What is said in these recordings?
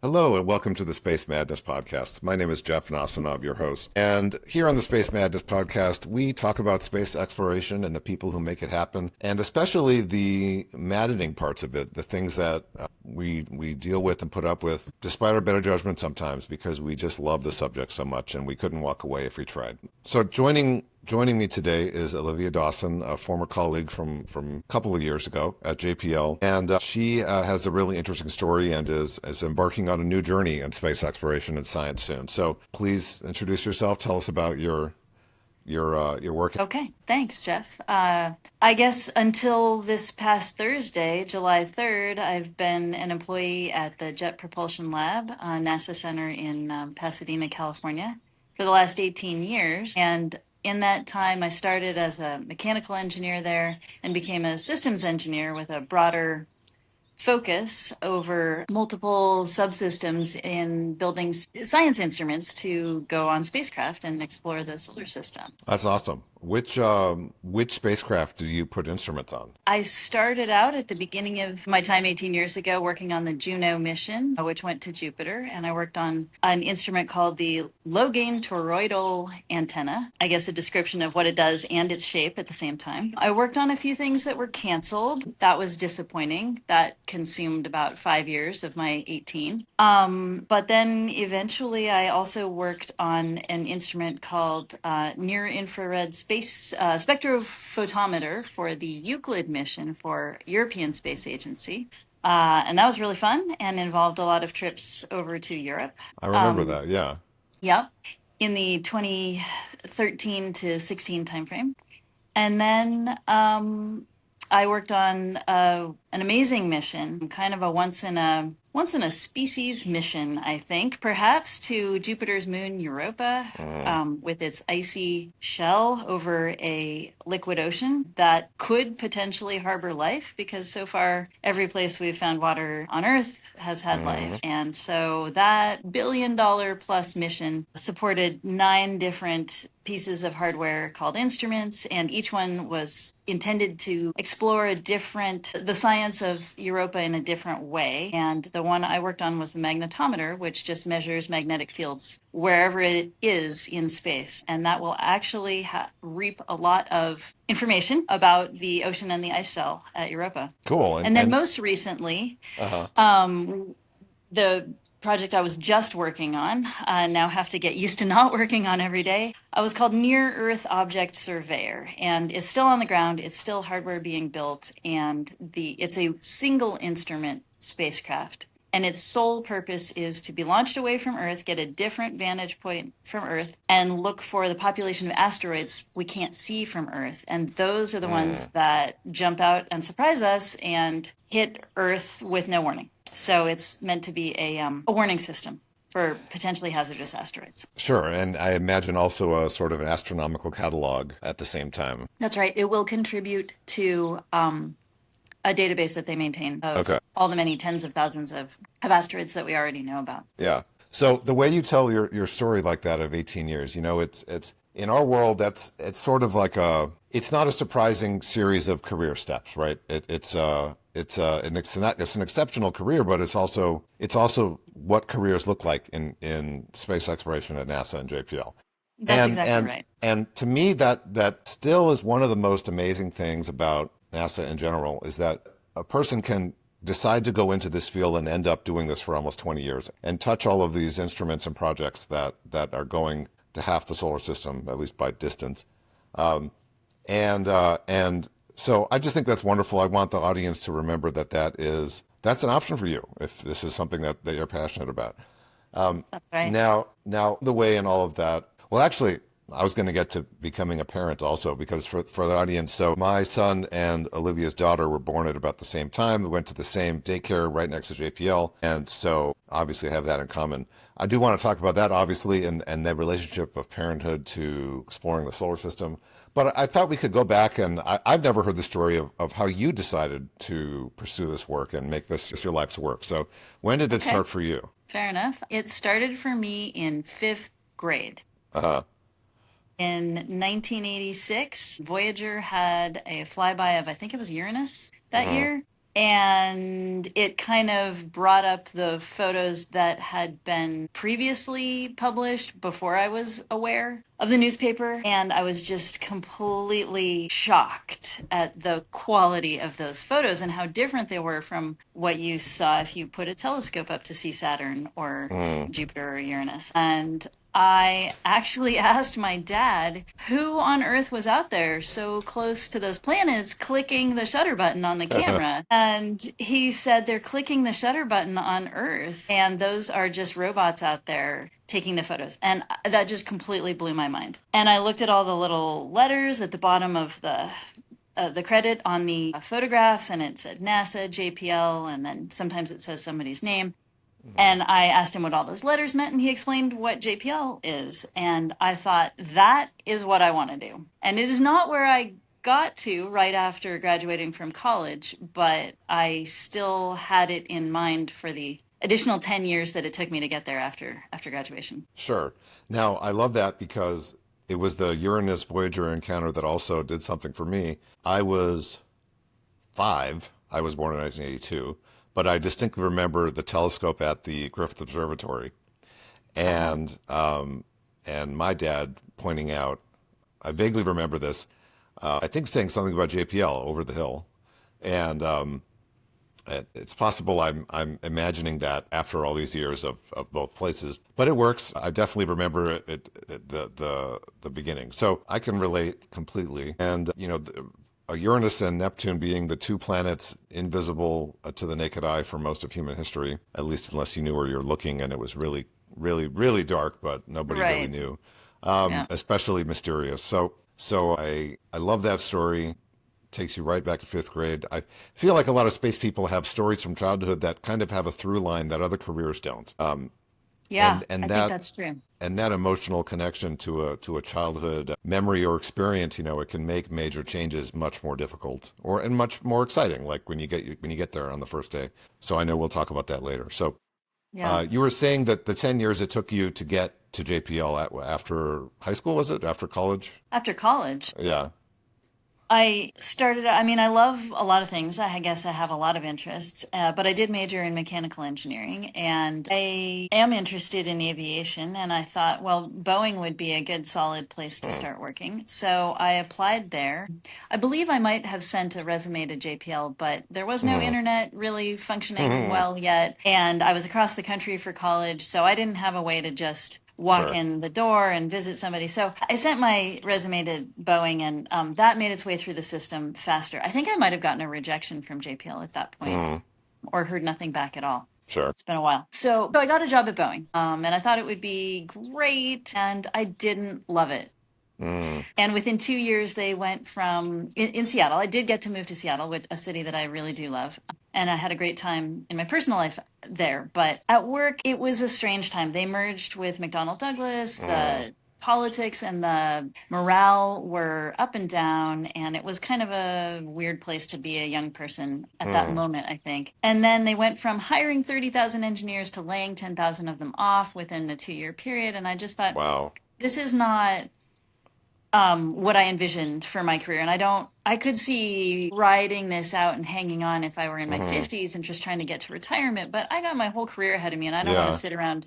Hello and welcome to the Space Madness Podcast. My name is Jeff Nasanov, your host. And here on the Space Madness Podcast, we talk about space exploration and the people who make it happen, and especially the maddening parts of it, the things that we deal with and put up with, despite our better judgment sometimes, because we just love the subject so much and we couldn't walk away if we tried. So Joining me today is Olivia Dawson, a former colleague from a couple of years ago at JPL, and she has a really interesting story and is embarking on a new journey in space exploration and science soon. So please introduce yourself. Tell us about your work. Okay, thanks, Jeff. I guess until this past Thursday, July 3rd, I've been an employee at the Jet Propulsion Lab, NASA Center in Pasadena, California, for the last 18 years. And in that time, I started as a mechanical engineer there and became a systems engineer with a broader focus over multiple subsystems in building science instruments to go on spacecraft and explore the solar system. That's awesome. Which spacecraft do you put instruments on? I started out at the beginning of my time 18 years ago working on the Juno mission, which went to Jupiter, and I worked on an instrument called the low gain toroidal antenna. I guess a description of what it does and its shape at the same time. I worked on a few things that were canceled. That was disappointing. That consumed about 5 years of my 18. But then eventually I also worked on an instrument called near infrared space spectrophotometer for the Euclid mission for European Space Agency. And that was really fun and involved a lot of trips over to Europe. I remember that, yeah. Yep, in the 2013 to 16 timeframe. And then I worked on an amazing mission, kind of a once in a species mission, I think, perhaps to Jupiter's moon Europa, with its icy shell over a liquid ocean that could potentially harbor life, because so far every place we've found water on Earth has had life. And so that $1 billion plus mission supported 9 different pieces of hardware called instruments, and each one was intended to explore the science of Europa in a different way. And the one I worked on was the magnetometer, which just measures magnetic fields wherever it is in space. And that will actually reap a lot of information about the ocean and the ice shell at Europa. Cool. And then most recently, uh-huh. The project I was just working on, now have to get used to not working on every day, was called Near Earth Object Surveyor, and it's still on the ground. It's still hardware being built, and it's a single instrument spacecraft. And its sole purpose is to be launched away from Earth, get a different vantage point from Earth, and look for the population of asteroids we can't see from Earth. And those are the ones that jump out and surprise us and hit Earth with no warning. So it's meant to be a warning system for potentially hazardous asteroids. Sure, and I imagine also a sort of astronomical catalog at the same time. That's right. It will contribute to a database that they maintain of all the many tens of thousands of asteroids that we already know about. Yeah. So the way you tell your story like that of 18 years, it's in our world, it's sort of like it's not a surprising series of career steps, right? It's an exceptional career, but it's also what careers look like in space exploration at NASA and JPL. That's exactly right. And to me, that still is one of the most amazing things about NASA in general, is that a person can decide to go into this field and end up doing this for almost 20 years and touch all of these instruments and projects that are going to half the solar system, at least by distance. And so I just think that's wonderful. I want the audience to remember that's an option for you if this is something that you're passionate about. That's right. Now the way in all of that, well, actually, I was going to get to becoming a parent also, because for the audience, so my son and Olivia's daughter were born at about the same time. We went to the same daycare right next to JPL, and so obviously have that in common. I do want to talk about that, obviously, and the relationship of parenthood to exploring the solar system. But I thought we could go back, and I've never heard the story of how you decided to pursue this work and make this your life's work. So when did it start for you? Fair enough. It started for me in 5th grade. Uh-huh. In 1986, Voyager had a flyby of, I think it was Uranus that year. and it kind of brought up the photos that had been previously published before I was aware of the newspaper. And I was just completely shocked at the quality of those photos and how different they were from what you saw if you put a telescope up to see Saturn or Mm. Jupiter or Uranus. And I actually asked my dad who on earth was out there so close to those planets clicking the shutter button on the camera. And he said they're clicking the shutter button on Earth, and those are just robots out there taking the photos. And that just completely blew my mind. And I looked at all the little letters at the bottom of the credit on the photographs, and it said NASA, JPL, and then sometimes it says somebody's name. And I asked him what all those letters meant, and he explained what JPL is. And I thought, that is what I want to do. And it is not where I got to right after graduating from college, but I still had it in mind for the additional 10 years that it took me to get there after graduation. Sure. Now, I love that because it was the Uranus Voyager encounter that also did something for me. I was 5. I was born in 1982, but I distinctly remember the telescope at the Griffith Observatory, Uh-huh. and my dad pointing out. I vaguely remember this. I think saying something about JPL over the hill, and it's possible I'm imagining that after all these years of both places, but it works. I definitely remember the beginning, so I can relate completely. And Uranus and Neptune being the two planets invisible to the naked eye for most of human history, at least unless you knew where you're looking and it was really, really, really dark, but nobody really Right. knew. Yeah. Especially mysterious. So I love that story. Takes you right back to fifth grade. I feel like a lot of space people have stories from childhood that kind of have a through line that other careers don't. Yeah, And and I think that that's true. and that emotional connection to a childhood memory or experience, it can make major changes much more difficult and much more exciting. Like when you get there on the first day. So I know we'll talk about that later. So Yeah. you were saying that the 10 years it took you to get to JPL after high school, was it? After college? After college, Yeah. I mean, I love a lot of things. I guess I have a lot of interests, but I did major in mechanical engineering, and I am interested in aviation. And I thought, well, Boeing would be a good solid place to Hmm. start working. So I applied there. I believe I might have sent a resume to JPL, but there was no Hmm. internet really functioning Hmm. well yet. And I was across the country for college, so I didn't have a way to just walk Sure. in the door and visit somebody. So I sent my resume to Boeing, and that made its way through the system faster. I think I might have gotten a rejection from JPL at that point Hmm. or heard nothing back at all. Sure. It's been a while. So I got a job at Boeing, and I thought it would be great, and I didn't love it. Hmm. And within 2 years, they went from in Seattle. I did get to move to Seattle, which a city that I really do love. And I had a great time in my personal life there. But at work, it was a strange time. They merged with McDonnell Douglas. Hmm. The politics and the morale were up and down. And it was kind of a weird place to be a young person at that Hmm. moment, I think. And then they went from hiring 30,000 engineers to laying 10,000 of them off within a 2 year period. And I just thought, Wow. this is not what I envisioned for my career. And I could see riding this out and hanging on if I were in my Hmm. 50s and just trying to get to retirement. But I got my whole career ahead of me, and I don't want to Yeah. sit around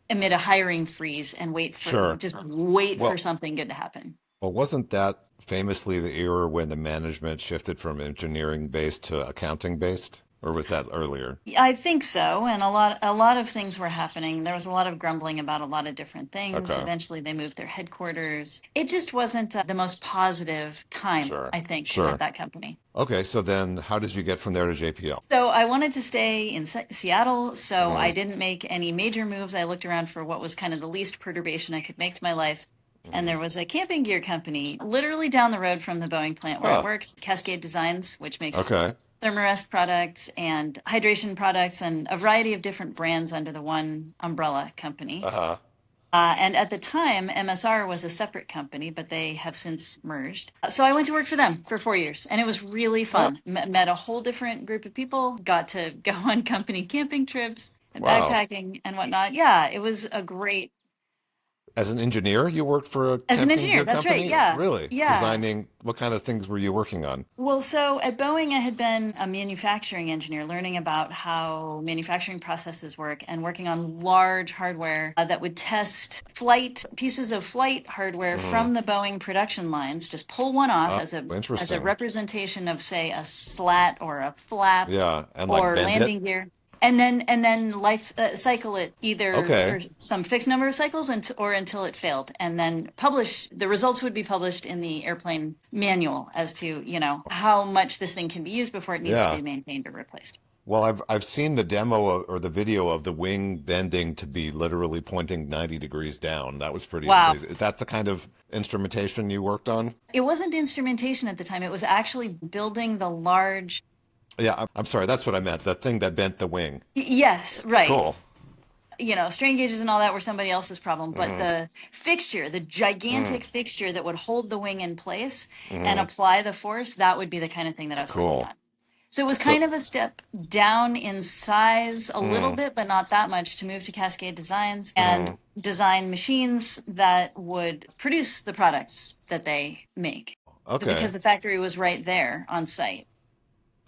amid a hiring freeze and Sure. wait for Well, something good to happen. wasn't that famously the era when the management shifted from engineering based to accounting based, or was that earlier? I think so, and a lot of things were happening. There was a lot of grumbling about a lot of different things. Okay. Eventually, they moved their headquarters. It just wasn't the most positive time, Sure. I think, at Sure. that company. Okay. So then, how did you get from there to JPL? So I wanted to stay in Seattle, so I Hmm. didn't make any major moves. I looked around for what was kind of the least perturbation I could make to my life. And Hmm. there was a camping gear company literally down the road from the Boeing plant where I Huh. worked, Cascade Designs, which makes Okay. thermarest products and hydration products and a variety of different brands under the one umbrella company. Uh-huh. And at the time, MSR was a separate company, but they have since merged. So I went to work for them for 4 years, and it was really Oh, fun. Met a whole different group of people, got to go on company camping trips and wow. backpacking and whatnot. Yeah, it was a great. As an engineer, you worked for a As an camping engineer, gear that's right. company? Yeah. Really? Yeah. Designing, what kind of things were you working on? Well, so at Boeing, I had been a manufacturing engineer, learning about how manufacturing processes work and working on large hardware that would test flight pieces of flight hardware Hmm. from the Boeing production lines. Just pull one off Oh, as a interesting. representation of, say, a slat or a flap Yeah, and like or bend it. landing gear. And then life cycle it either Okay. for some fixed number of cycles or until it failed, and then publish the results would be published in the airplane manual as to how much this thing can be used before it needs to Yeah. be maintained or replaced. Well, I've seen the demo or the video of the wing bending to be literally pointing 90 degrees down. That was pretty Wow. amazing. Is that the kind of instrumentation you worked on? It wasn't instrumentation at the time. It was actually building the large. Yeah, I'm sorry. That's what I meant. The thing that bent the wing. Yes, right. Cool. Strain gauges and all that were somebody else's problem, but Hmm. the fixture, the Hmm. gigantic fixture that would hold the wing in place and Hmm. apply the force, that would be the kind of thing that I was working Cool. on. So it was So, kind of a step down in size a little mm, bit, but not that much, to move to Cascade Designs and mm, design machines that would produce the products that they make okay. because the factory was right there on site.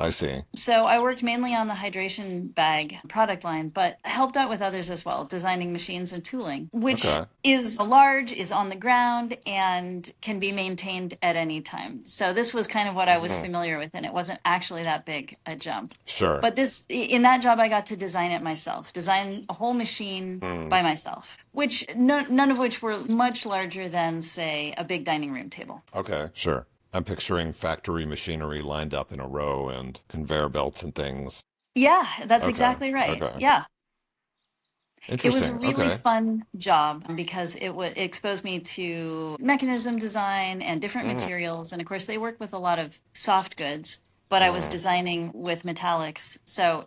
I see. So I worked mainly on the hydration bag product line, but helped out with others as well, designing machines and tooling, which Okay. is large, is on the ground, and can be maintained at any time. So this was kind of what I was Hmm. familiar with, and it wasn't actually that big a jump. Sure. But in that job, I got to design it myself, design a whole machine Mm, by myself, which none of which were much larger than, say, a big dining room table. okay. Sure. I'm picturing factory machinery lined up in a row and conveyor belts and things. Yeah, that's Okay. exactly right. Okay. Yeah. It was a Interesting. really Okay. fun job because it exposed me to mechanism design and different Mm, materials. And of course, they work with a lot of soft goods, but I was mm, designing with metallics. So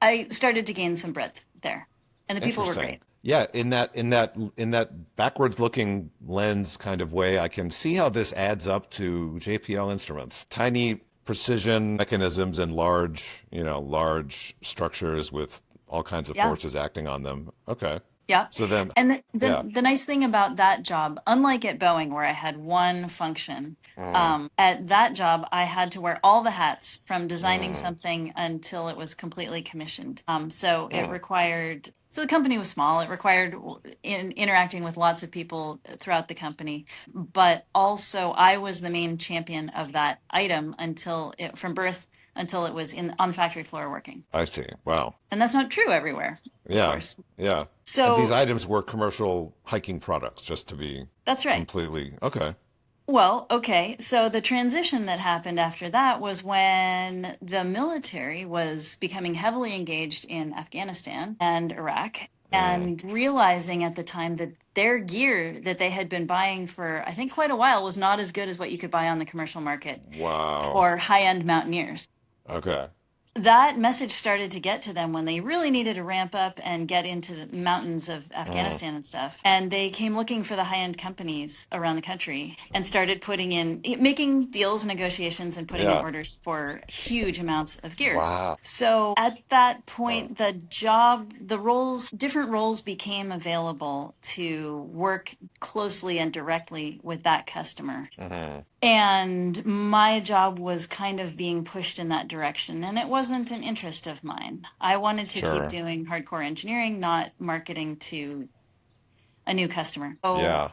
I started to gain some breadth there. And the people were interesting. great. Yeah, in that backwards looking lens kind of way, I can see how this adds up to JPL instruments. Tiny precision mechanisms and large structures with all kinds of Yeah. forces acting on them. Okay. Yeah. So then, And yeah. the nice thing about that job, unlike at Boeing where I had one function, Mm, at that job I had to wear all the hats from designing mm, something until it was completely commissioned. So mm. the company was small. It required interacting with lots of people throughout the company, but also I was the main champion of that item from birth until it was on the factory floor working. I see. Wow. And that's not true everywhere, of Yeah. course. Yeah. And these So items were commercial hiking products, just to be that's right. completely okay. Well, okay. So the transition that happened after that was when the military was becoming heavily engaged in Afghanistan and Iraq, Mm. and realizing at the time that their gear that they had been buying for, I think, quite a while was not as good as what you could buy on the commercial market Wow. for high-end mountaineers. Okay. That message started to get to them when they really needed to ramp up and get into the mountains of Mm. Afghanistan and stuff. And they came looking for the high end companies around the country and started making deals, negotiations, and putting in Yeah. orders for huge amounts of gear. Wow. So at that Oh. point, different roles became available to work closely and directly with that customer. Hmm. And my job was kind of being pushed in that direction, and it wasn't an interest of mine. I wanted to keep Sure. doing hardcore engineering, not marketing to a new customer. So Yeah.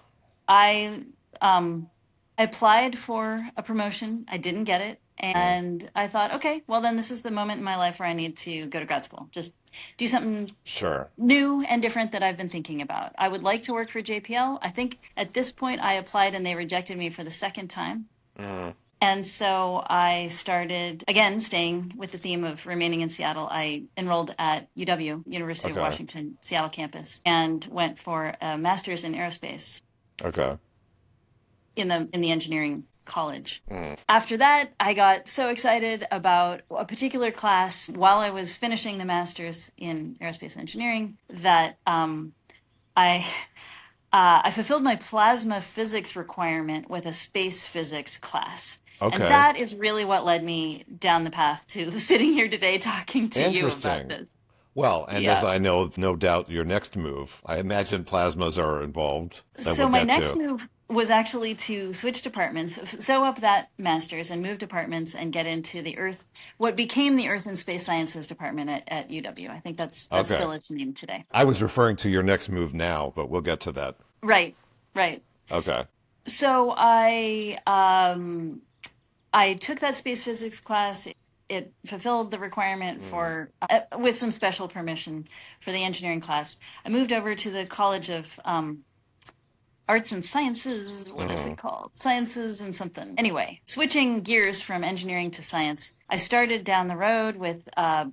I um, applied for a promotion. I didn't get it. Mm. And I thought, okay, well, then this is the moment in my life where I need to go to grad school. Just do something Sure. new and different that I've been thinking about. I would like to work for JPL. I think at this point I applied and they rejected me for the second time. Mm. And so I started, again, staying with the theme of remaining in Seattle. I enrolled at UW, University of Okay. Washington, Seattle campus, and went for a master's in aerospace Okay. in the engineering college. Mm. After that, I got so excited about a particular class while I was finishing the master's in aerospace engineering that I I fulfilled my plasma physics requirement with a space physics class. And Okay. that is really what led me down the path to sitting here today talking to you about Interesting. this. Well, and as Yeah. I know, no doubt your next move, I imagine plasmas are involved that we'll So my get next to. move was actually to switch departments, sew up that master's and move departments and get into what became the Earth and Space Sciences department at UW. I think that's Okay. still its name today. I was referring to your next move now, but we'll get to that. Right, right. Okay. So I took that space physics class. It fulfilled the requirement Mm, for, with some special permission for the engineering class. I moved over to the College of Arts and Sciences. What is mm, it called? Sciences and something. Anyway, switching gears from engineering to science, I started down the road with a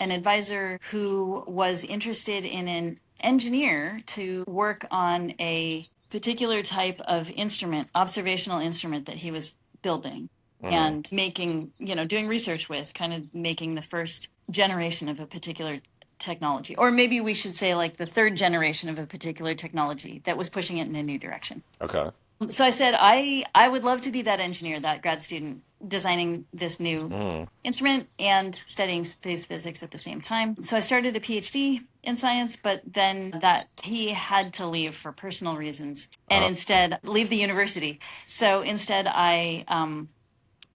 an advisor who was interested in an engineer to work on a particular type of instrument, observational instrument that he was building mm. and making, doing research with, kind of making the first generation of a particular technology. Or maybe we should say like the third generation of a particular technology that was pushing it in a new direction. Okay. So I said, I would love to be that engineer, that grad student designing this new Mm, instrument and studying space physics at the same time. So I started a PhD in science, but then that he had to leave for personal reasons and uh, instead leave the university. So instead, I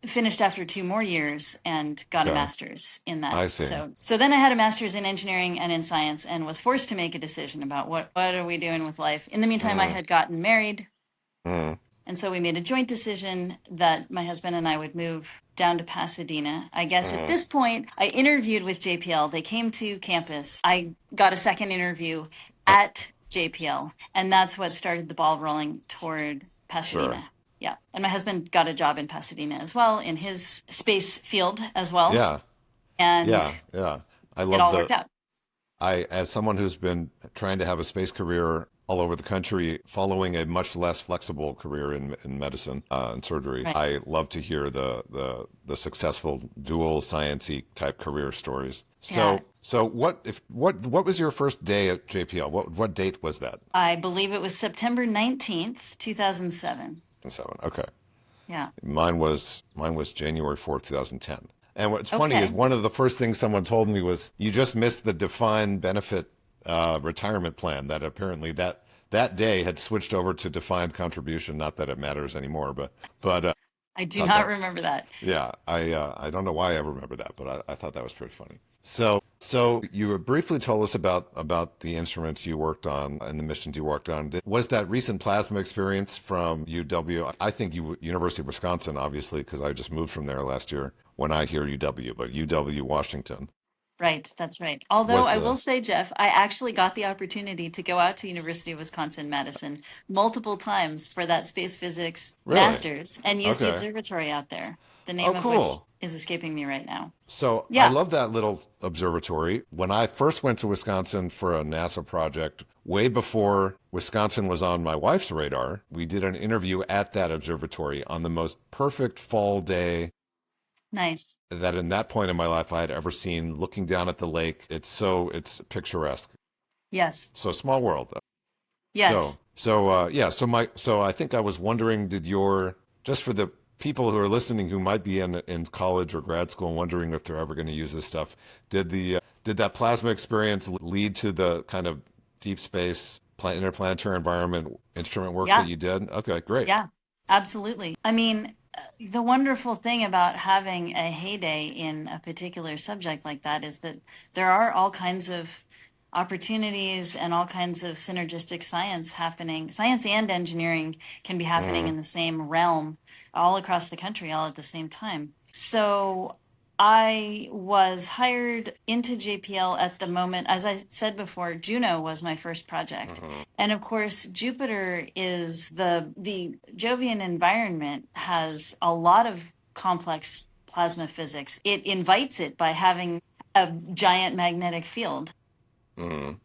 finished after 2 more years and got a okay. master's in that. I see. So then I had a master's in engineering and in science and was forced to make a decision about what are we doing with life. In the meantime, I Mm, had gotten married, mm, and so we made a joint decision that my husband and I would move down to Pasadena. I guess at mm. this point, I interviewed with JPL. They came to campus. I got a second interview Uh, at JPL, and that's what started the ball rolling toward sure. Pasadena. Yeah. And my husband got a job in Pasadena as well, in his space field as well. Yeah. And Yeah. Yeah. I it love all the worked out. as someone who's been trying to have a space career all over the country, following a much less flexible career in medicine and surgery, Right. I love to hear the successful dual sciencey type career stories. Yeah. So what was your first day at JPL? What date was that? I believe it was September 19th, 2007. Seven. Okay. Yeah. Mine was January 4th, 2010. And what's funny is Okay. one of the first things someone told me was you just missed the defined benefit retirement plan that apparently that day had switched over to defined contribution. Not that it matters anymore, but I do thought not that remember that. yeah, I don't know why I remember that, but I thought that was pretty funny. So you briefly told us about the instruments you worked on and the missions you worked on. Was that recent plasma experience from UW? I think University of Wisconsin, obviously, because I just moved from there last year. When I hear UW, but UW Washington Right, that's right. Although was I will the say, Jeff, I actually got the opportunity to go out to University of Wisconsin-Madison multiple times for that space physics really master's and use the okay. observatory out there, the Oh, name of which cool. is escaping me right now. So I Yeah. love that little observatory. When I first went to Wisconsin for a NASA project, way before Wisconsin was on my wife's radar, we did an interview at that observatory on the most perfect fall day Nice. that in that point in my life I had ever seen, looking down at the lake. It's picturesque. Yes. So small world. Yes. Yeah, so I think I was wondering, did your just for the people who are listening who might be in college or grad school and wondering if they're ever going to use this stuff, did that plasma experience lead to the kind of deep space interplanetary environment instrument work that Yeah. you did? Okay, great. Yeah. Absolutely. I mean, the wonderful thing about having a heyday in a particular subject like that is that there are all kinds of opportunities and all kinds of synergistic science happening. Science and engineering can be happening Mm, in the same realm all across the country all at the same time. So I was hired into JPL at the moment. As I said before, Juno was my first project. mhm. And of course, Jupiter is the Jovian environment has a lot of complex plasma physics. It invites it by having a giant magnetic field. Mhm.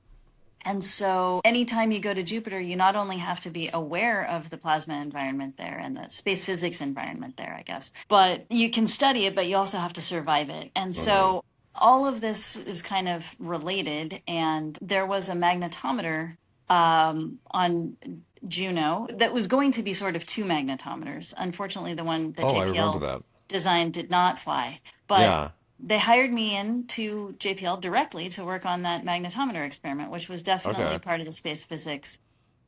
And so anytime you go to Jupiter, you not only have to be aware of the plasma environment there and the space physics environment there, I guess, but you can study it, but you also have to survive it. And Mhm. so all of this is kind of related. And there was a magnetometer on Juno that was going to be sort of two magnetometers. Unfortunately, the one that Oh, I remember JPL that. designed did not fly. But Yeah. they hired me in to JPL directly to work on that magnetometer experiment, which was definitely Okay. part of the space physics.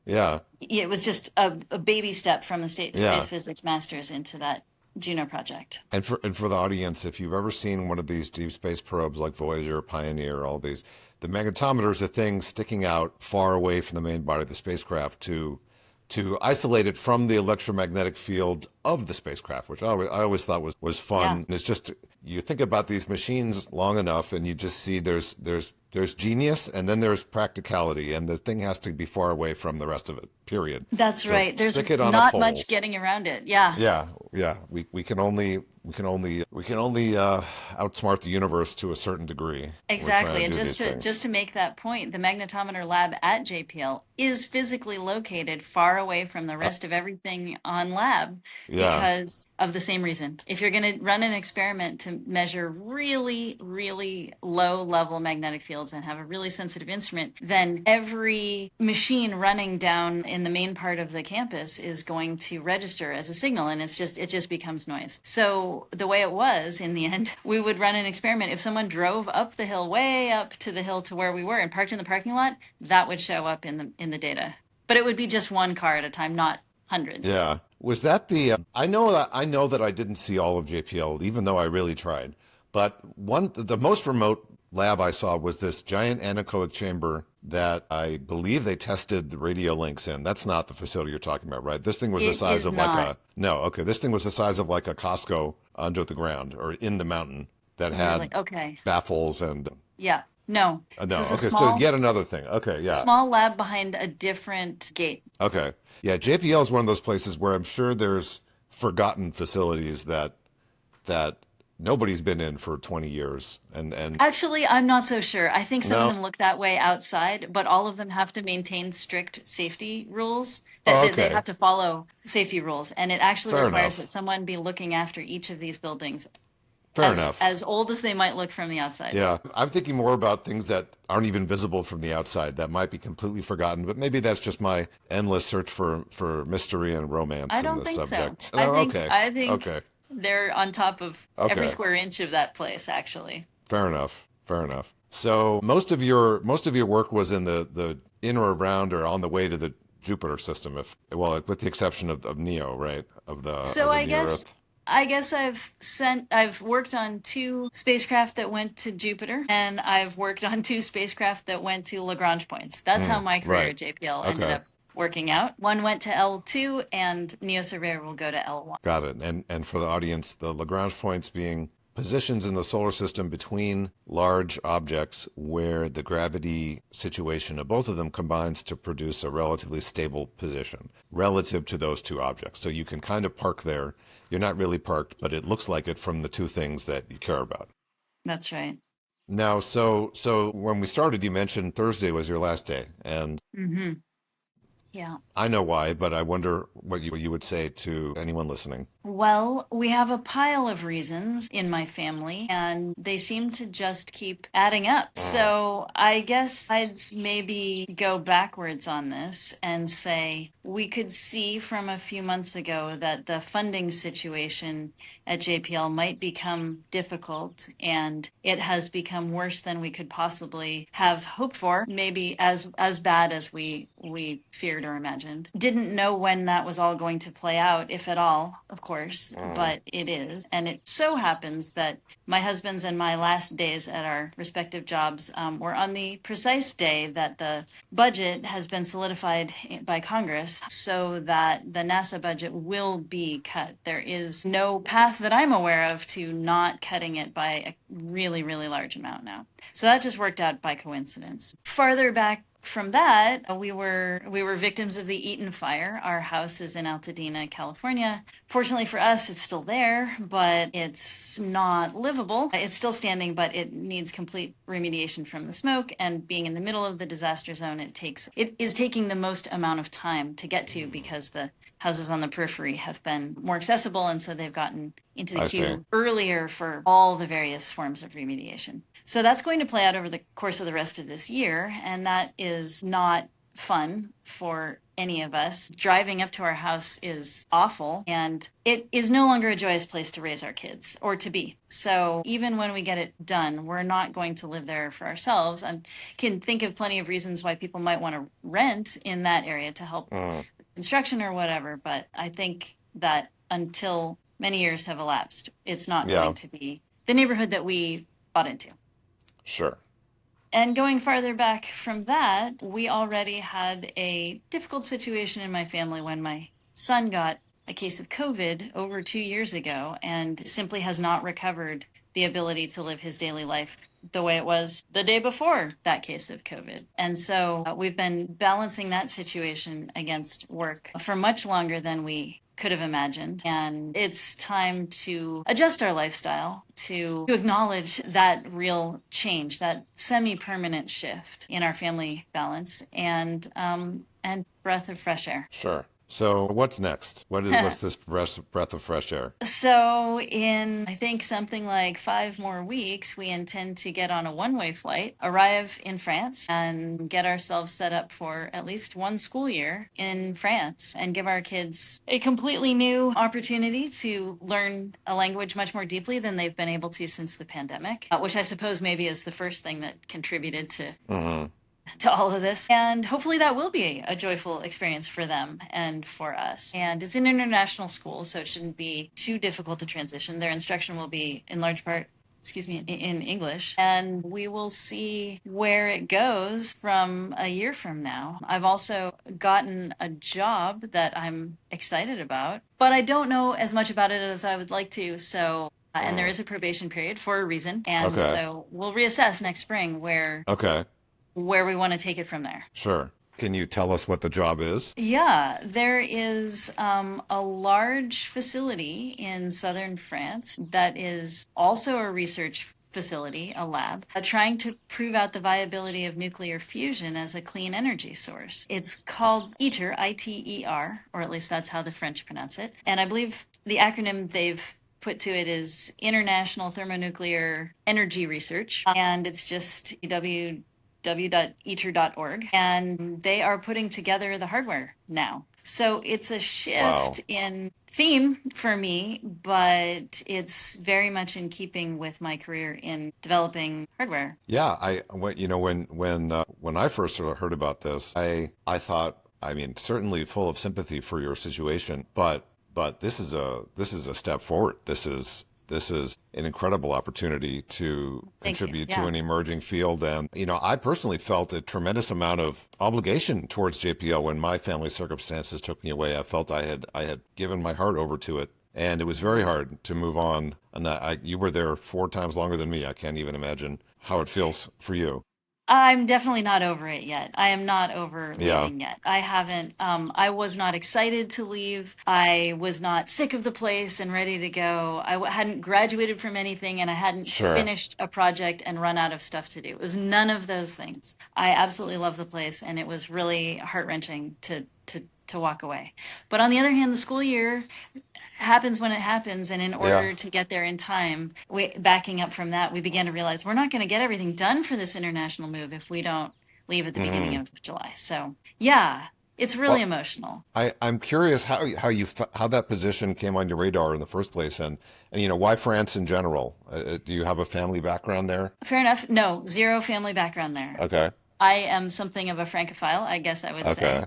Yeah. It was just a baby step from the space Yeah. physics masters into that Juno project. And for the audience, if you've ever seen one of these deep space probes like Voyager, Pioneer, all these, the magnetometer is a thing sticking out far away from the main body of the spacecraft to isolate it from the electromagnetic field of the spacecraft, which I always thought was fun. Yeah, And it's just you think about these machines long enough, and you just see there's genius, and then there's practicality, and the thing has to be far away from the rest of it. Period. that's So right. There's stick it on a not pole. much getting around it. Yeah. Yeah, yeah. We can only outsmart the universe to a certain degree. We're trying to Exactly. And do just these to things. make that point, the magnetometer lab at JPL is physically located far away from the rest of everything on lab Yeah, because of the same reason. If you're going to run an experiment to measure really, really low level magnetic fields and have a really sensitive instrument, then every machine running down in the main part of the campus is going to register as a signal, and it just becomes noise. So the way it was in the end, we would run an experiment. If someone drove up the hill, way up to the hill to where we were and parked in the parking lot, that would show up in the data. But it would be just one car at a time, not hundreds. yeah. Was that the? I know that I didn't see all of JPL, even though I really tried. But the most remote lab I saw was this giant anechoic chamber that I believe they tested the radio links in. That's not the facility you're talking about, right? This thing was the It size is of like not a no. Okay, this thing was the size of like a Costco under the ground or in the mountain that had really okay. baffles and Yeah. No. This no. is a Okay, so small yet another thing. Okay, yeah. small lab behind a different gate. Okay. Yeah, JPL is one of those places where I'm sure there's forgotten facilities that nobody's been in for 20 years. And Actually, I'm not so sure. I think some of no. them look that way outside, but all of them have to maintain strict safety rules. Oh, They okay. have to follow safety rules, and it actually Fair requires that enough. someone be looking after each of these buildings, Fair enough. as old as they might look from the outside. Yeah, I'm thinking more about things that aren't even visible from the outside that might be completely forgotten, but maybe that's just my endless search for mystery and I romance in don't this think so. subject. Oh, okay. I think Okay. they're on top of every Okay. square inch of that place, actually. Fair enough. Fair enough. So most of your work was in or around or on the way to the Jupiter system, if well, with the exception of Neo, right? So Of the near Earth. I guess I've worked on two spacecraft that went to Jupiter, and I've worked on two spacecraft that went to Lagrange points. That's how my career Right. at JPL ended Okay. up working out. One went to L2 and Neo Surveyor will go to L1. Got it. And for the audience, the Lagrange points being positions in the solar system between large objects where the gravity situation of both of them combines to produce a relatively stable position relative to those two objects. So you can kind of park there. You're not really parked, but it looks like it from the two things that you care about. That's right. Now, so when we started, you mentioned Thursday was your last day, and Hmm. Yeah. I know why, but I wonder what you would say to anyone listening. Well, we have a pile of reasons in my family, and they seem to just keep adding up. So I guess I'd maybe go backwards on this and say we could see from a few months ago that the funding situation at JPL might become difficult, and it has become worse than we could possibly have hoped for, maybe as bad as we feared or imagined. Didn't know when that was all going to play out, if at all, of course, but it is. And it so happens that my husband's and my last days at our respective jobs were on the precise day that the budget has been solidified by Congress so that the NASA budget will be cut. There is no path that I'm aware of to not cutting it by a really, really large amount now. So that just worked out by coincidence. Farther back from that, we were victims of the Eaton fire. Our house is in Altadena, California. Fortunately for us, it's still there, but it's not livable. It's still standing, but it needs complete remediation from the smoke. And being in the middle of the disaster zone, it is taking the most amount of time to get to because the houses on the periphery have been more accessible, and so they've gotten into the I see. queue earlier for all the various forms of remediation. So that's going to play out over the course of the rest of this year, and that is not fun for any of us. Driving up to our house is awful, and it is no longer a joyous place to raise our kids or to be. So even when we get it done, we're not going to live there for ourselves. I can think of plenty of reasons why people might want to rent in that area to help Mm, with construction or whatever, but I think that until many years have elapsed, it's not yeah, going to be the neighborhood that we bought into. sure. And going farther back from that, we already had a difficult situation in my family when my son got a case of COVID over 2 years ago and simply has not recovered the ability to live his daily life the way it was the day before that case of COVID. And so we've been balancing that situation against work for much longer than we could have imagined. And it's time to adjust our lifestyle to acknowledge that real change, that semi-permanent shift in our family balance, and breath of fresh air. Sure. So what's next? What's this breath of fresh air? So, in I think something like 5 more weeks, we intend to get on a one-way flight, arrive in France, and get ourselves set up for at least one school year in France and give our kids a completely new opportunity to learn a language much more deeply than they've been able to since the pandemic, which I suppose maybe is the first thing that contributed Hmm. to all of this. And hopefully that will be a joyful experience for them and for us. And it's an international school, so it shouldn't be too difficult to transition. Their instruction will be in large part, excuse me, in English. And we will see where it goes from a year from now. I've also gotten a job that I'm excited about, but I don't know as much about it as I would like to. So and there Mm. is a probation period for a reason. And Okay. so we'll reassess next spring Okay. where we want to take it from there. Sure. Can you tell us what the job is? Yeah, there is a large facility in southern France that is also a research facility, a lab, trying to prove out the viability of nuclear fusion as a clean energy source. It's called ITER, ITER, or at least that's how the French pronounce it. And I believe the acronym they've put to it is International Thermonuclear Energy Research, and it's just www.iter.org, and they are putting together the hardware now. So it's a Wow. shift in theme for me, but it's very much in keeping with my career in developing hardware. Yeah, when I first sort of heard about this, I thought, I mean, certainly full of sympathy for your situation, but this is a step forward. This is an incredible opportunity to Thank you. contribute to Yeah. an emerging field. And, I personally felt a tremendous amount of obligation towards JPL when my family circumstances took me away. I felt I had given my heart over to it. And it was very hard to move on. And you were there 4 times longer than me. I can't even imagine how it feels for you. I'm definitely not over it yet. I am not over Yeah, leaving yet. I haven't, I was not excited to leave. I was not sick of the place and ready to go. hadn't graduated from anything and I hadn't sure. finished a project and run out of stuff to do. It was none of those things. I absolutely love the place and it was really heart-wrenching to walk away. But on the other hand, the school year happens when it happens, and in Yeah. order to get there in time, backing up from that, we began to realize we're not going to get everything done for this international move if we don't leave at the beginning Hmm. of July. So yeah, it's really Well, emotional. I'm curious how that position came on your radar in the first place, and why France in general. Do you have a family background there? Fair enough. No, zero family background there. Okay. I am something of a francophile, I guess I would say. Okay.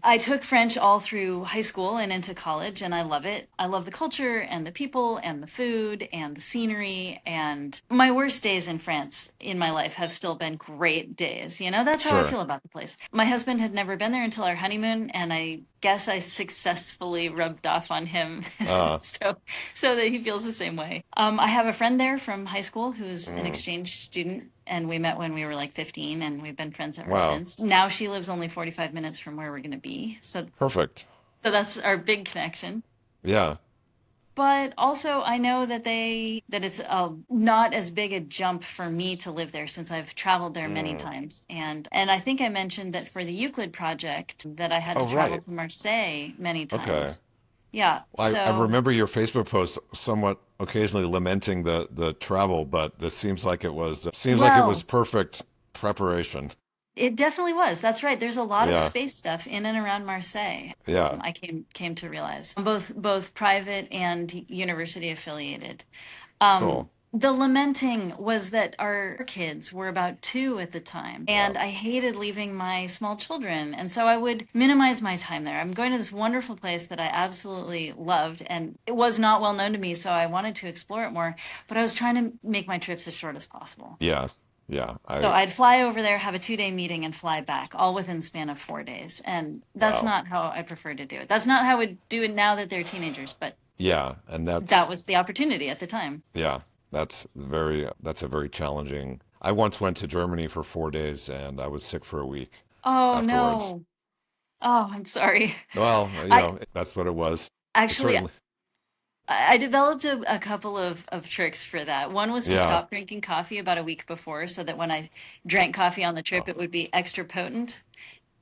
I took French all through high school and into college, and I love it. I love the culture and the people and the food and the scenery. And my worst days in France in my life have still been great days. That's how I Sure. feel about the place. My husband had never been there until our honeymoon, and I guess I successfully rubbed off on him Uh, so that he feels the same way. I have a friend there from high school who's an mm, exchange student, and we met when we were like 15, and we've been friends ever wow. since. Now she lives only 45 minutes from where we're going to be. Perfect. So that's our big connection. Yeah. But also, I know that it's not as big a jump for me to live there since I've traveled there many Mm. times. And I think I mentioned that for the Euclid project that I had to Oh, travel right. to Marseille many Okay. times. Yeah. I So remember your Facebook post somewhat occasionally lamenting the travel, but this seems like it was well, perfect preparation. It definitely was. That's right. There's a lot of Yeah, space stuff in and around Marseille. yeah, I came to realize both private and university affiliated. cool. The lamenting was that our kids were about 2 at the time, Yeah, and I hated leaving my small children, and so I would minimize my time there. I'm going to this wonderful place that I absolutely loved, and it was not well known to me, so I wanted to explore it more, but I was trying to make my trips as short as possible. yeah, yeah. So I'd fly over there, have a 2-day meeting, and fly back, all within the span of 4 days. And that's Wow. not how I prefer to do it. That's not how I would do it now that they're teenagers, but Yeah, and that was the opportunity at the time. yeah, that's a very challenging. I once went to Germany for 4 days and I was sick for a week Oh afterwards. no. Oh, I'm sorry. Well, I that's what it was. It actually certainly, I developed a couple of tricks for that. One was to yeah. stop drinking coffee about a week before so that when I drank coffee on the trip, Oh. it would be extra potent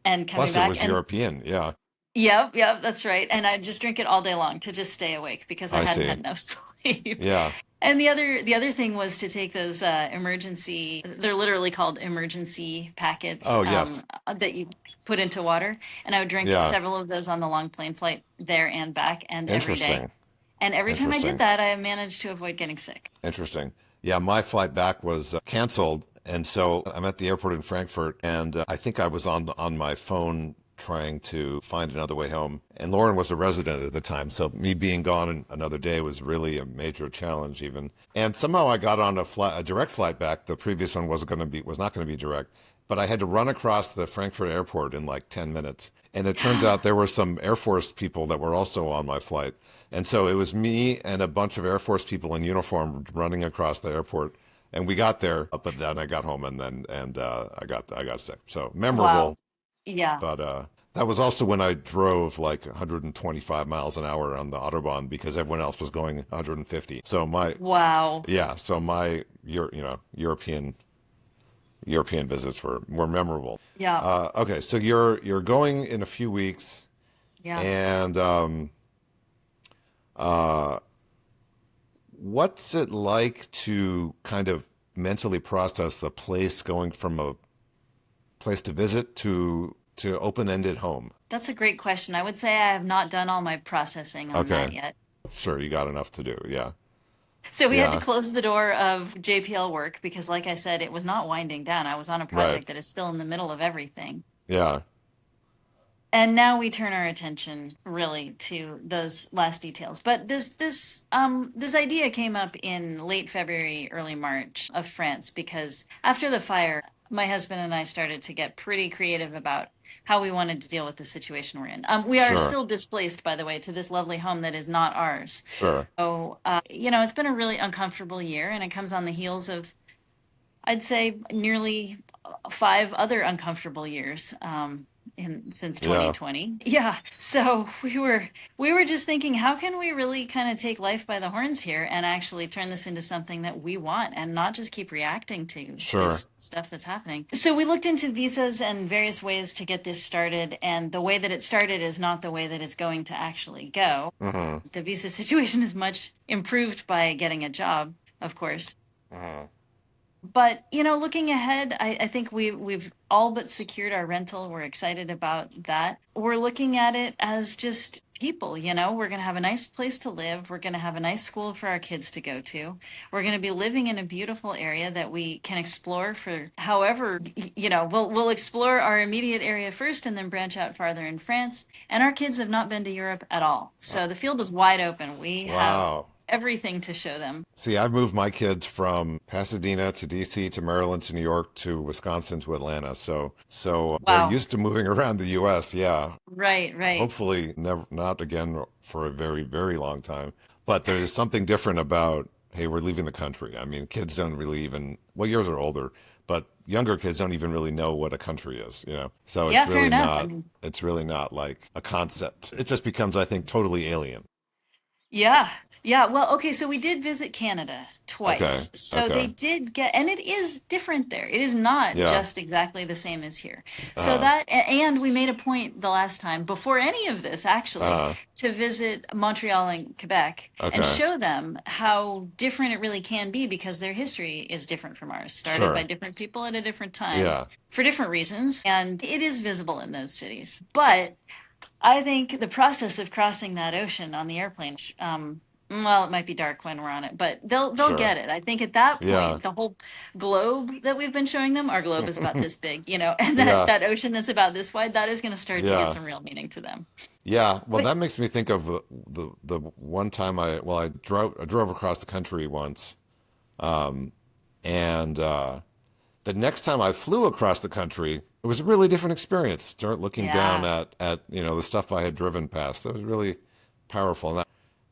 and coming Plus, it back. was And European. Yeah, yep, that's right. And I just drink it all day long to just stay awake because I I hadn't see. had enough sleep. Yeah. And the other thing was to take those emergency, they're literally called emergency packets Oh, yes. that you put into water. And I would drink Yeah. several of those on the long plane flight there and back and every day. Interesting. And every time I did Interesting. that, I managed to avoid getting sick. Interesting. Yeah, my flight back was canceled, and so I'm at the airport in Frankfurt, and I think I was on my phone trying to find another way home. And Lauren was a resident at the time, so me being gone another day was really a major challenge, even. And somehow I got on a direct flight back. The previous one was not going to be direct, but I had to run across the Frankfurt airport in like 10 minutes. And it turns out there were some Air Force people that were also on my flight. And so it was me and a bunch of Air Force people in uniform running across the airport. And we got there, but then I got home and I got sick. So Wow. memorable, Yeah. but that was also when I drove like 125 miles an hour on the Autobahn because everyone else was going 150. So Wow. my European visits were memorable. Yeah. Okay, so you're going in a few weeks, Yeah. and uh, what's it like to kind of mentally process a place going from a place to visit to open-ended home? That's a great question. I would say I have not done all my processing on Okay, that yet. sure, you got enough to do. Yeah, So we had to yeah, close the door of JPL work because, like I said, it was not winding down. I was on a right. project that is still in the middle of everything. Yeah, And now we turn our attention really to those last details. But this idea came up in late February, early March of France because after the fire, my husband and I started to get pretty creative about how we wanted to deal with the situation we're in. We are sure, still displaced, by the way, to this lovely home that is not ours. sure. So, it's been a really uncomfortable year, and it comes on the heels of, I'd say, nearly 5 other uncomfortable years since Yeah, 2020. Yeah. So we were just thinking, how can we really kind of take life by the horns here and actually turn this into something that we want and not just keep reacting to sure. this stuff that's happening. So we looked into visas and various ways to get this started, and the way that it started is not the way that it's going to actually go. Hmm. The visa situation is much improved by getting a job, of course. Hmm. But looking ahead, I think we've all but secured our rental. We're excited about that. We're looking at it as just people. We're going to have a nice place to live. We're going to have a nice school for our kids to go to. We're going to be living in a beautiful area that we can explore for however, we'll explore our immediate area first and then branch out farther in France. And our kids have not been to Europe at all. So the field is wide open. We have Wow. everything to show them. See, I've moved my kids from Pasadena to DC to Maryland to New York to Wisconsin to Atlanta. So they're Wow. used to moving around the US. Yeah. Right, right. Hopefully never not again for a very, very long time. But there's something different about, hey, we're leaving the country. I mean, kids don't really even, well, yours are older, but younger kids don't even really know what a country is. So Yeah, fair enough. I mean, it's really not like a concept. It just becomes, I think, totally alien. yeah. Yeah, well, okay, so we did visit Canada Okay. twice. So they Okay. did get, and it is different there. It is not Yeah. just exactly the same as here. So Uh, that, and we made a point the last time, before any of this actually, uh, to visit Montreal and Quebec and okay. show them how different it really can be because their history is different from ours, started by Sure. different people at a different time Yeah. for different reasons. And it is visible in those cities. But I think the process of crossing that ocean on the airplane, well, it might be dark when we're on it, but they'll Sure. get it. I think at that Yeah. point, the whole globe that we've been showing them, our globe is about this big, and that Yeah. that ocean that's about this wide, that is going to start to get Yeah. some real meaning to them. Yeah. Well, But that makes me think of the one time I drove across the country once, and the next time I flew across the country, it was a really different experience. Start looking down yeah, at the stuff I had driven past. That was really powerful. And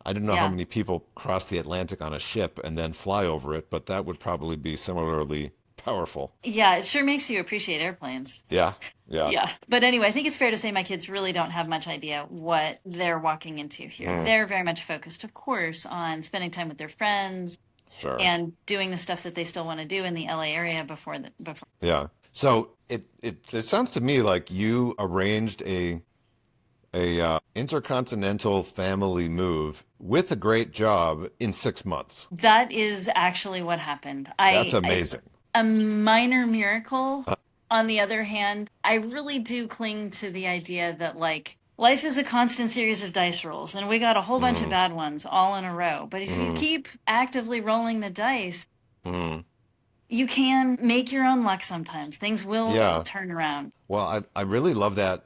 I didn't know how yeah, many people cross the Atlantic on a ship and then fly over it, but that would probably be similarly powerful. yeah, it sure makes you appreciate airplanes. Yeah. Yeah. Yeah. But anyway, I think it's fair to say my kids really don't have much idea what they're walking into here. Mm, They're very much focused, of course, on spending time with their friends, sure. and doing the stuff that they still want to do in the LA area before. Yeah. So it sounds to me like you arranged a intercontinental family move with a great job in 6 months. That is actually what happened. That's I It's amazing. a minor miracle. On the other hand, I really do cling to the idea that like life is a constant series of dice rolls and we got a whole bunch of Mm, bad ones all in a row. But if you mm, keep actively rolling the dice, mm. you can make your own luck sometimes. Things will Yeah. turn around. Well, I really love that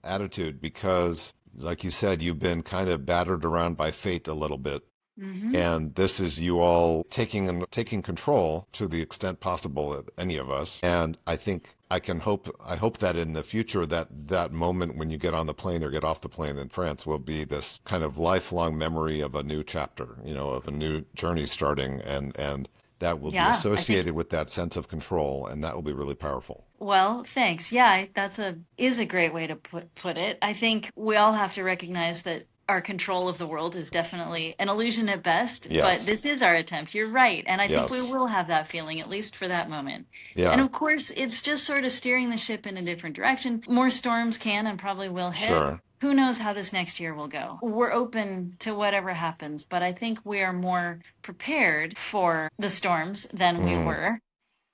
attitude because, like you said, you've been kind of battered around by fate a little bit. Hmm. And this is you all taking control to the extent possible of any of us. And I think I hope that in the future that moment when you get on the plane or get off the plane in France will be this kind of lifelong memory of a new chapter, of a new journey starting, and that will be Yeah, I think. associated with that sense of control, and that will be really powerful. Well, thanks. Yeah, that's a is a great way to put it. I think we all have to recognize that our control of the world is definitely an illusion at best, but Yes. this is our attempt. You're right. And I think we Yes. will have that feeling, at least for that moment. And Yeah. of course, it's just sort of steering the ship in a different direction. More storms can and probably will hit. Sure. Who knows how this next year will go? We're open to whatever happens, but I think we are more prepared for the storms than we Mm, were.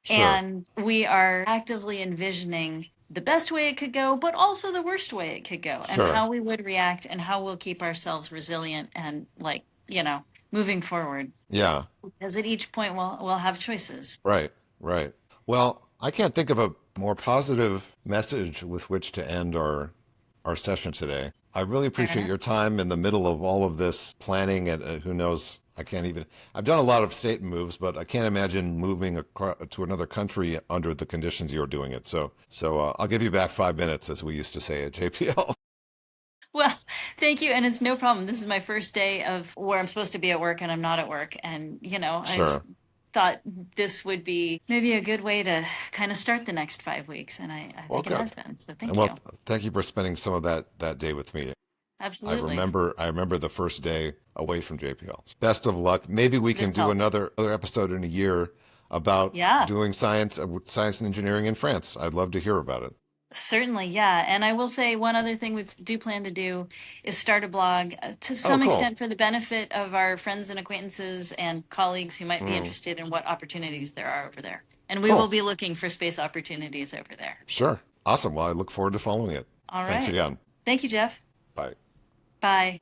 sure. And we are actively envisioning the best way it could go, but also the worst way it could go, and Sure. how we would react and how we'll keep ourselves resilient and like, moving forward. Yeah. Because at each point we'll have choices. Right, right. Well, I can't think of a more positive message with which to end our session today. I really Fair appreciate enough. your time in the middle of all of this planning, and who knows, I can't even. I've done a lot of state moves, but I can't imagine moving to another country under the conditions you're doing it. So I'll give you back 5 minutes, as we used to say at JPL. Well, thank you. And it's no problem. This is my first day of where I'm supposed to be at work and I'm not at work. And, I Sure. thought this would be maybe a good way to kind of start the next 5 weeks. And I Well, think it has good. been. So And thank well, you. thank you for spending some of that day with me. I Absolutely. remember I remember the first day away from JPL. Best of luck. Maybe we can This do helps. another episode in a year about Yeah. doing science and engineering in France. I'd love to hear about it. Certainly, yeah. And I will say one other thing we do plan to do is start a blog to Oh, some cool. extent for the benefit of our friends and acquaintances and colleagues who might be Mm, interested in what opportunities there are over there. And we will cool. be looking for space opportunities over there. Sure. Awesome. Well, I look forward to following it. All Thanks right. again. Thank you, Jeff. Bye. Bye.